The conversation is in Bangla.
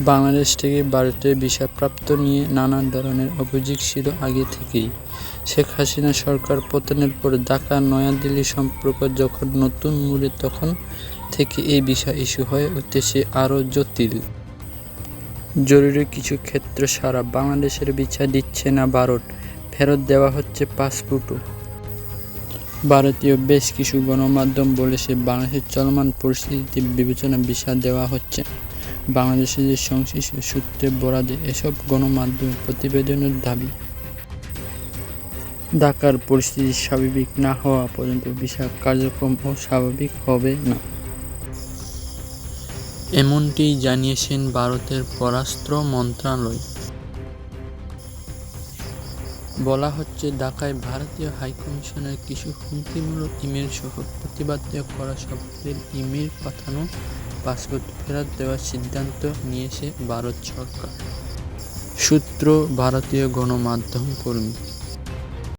বাংলাদেশ থেকে ভারতে ভিসাপ্রাপ্ত নিয়ে নানা ধরনের অভিযোগ ছিল আগে থেকেই। শেখ হাসিনা সরকার পতনের পর ঢাকা-নয়াদিল্লি সম্পর্ক যখন নতুন মোড়ে, তখন থেকে এই ভিসা ইস্যু হয়ে উঠেছে আরও জটিল। জরুরি কিছু ক্ষেত্র ছাড়া বাংলাদেশের ভিসা দিচ্ছে না ভারত, ফেরত দেওয়া হচ্ছে পাসপোর্টও। ভারতীয় বেশ কিছু গণমাধ্যম বলেছে, বাংলাদেশের চলমান পরিস্থিতি বিবেচনায় ভিসা দেওয়া হচ্ছে। বাংলাদেশের যে সংশ্লিষ্ট সূত্রের বরাতে এসব গণমাধ্যমের প্রতিবেদনের দাবি, ঢাকার পরিস্থিতি স্বাভাবিক না হওয়া পর্যন্ত ভিসা কার্যক্রমও স্বাভাবিক হবে না। এমনটিই জানিয়েছেন ভারতের পররাষ্ট্র মন্ত্রণালয়। বলা হচ্ছে, ঢাকায় ভারতীয় হাইকমিশনের কিছু হুমকিমূলক ইমেল সহ প্রতিবাদ করা শব্দের ইমেল পাঠানো পাসপোর্ট ফেরত দেওয়ার সিদ্ধান্ত নিয়েছে ভারত সরকার। সূত্র ভারতীয় গণমাধ্যম কর্মী।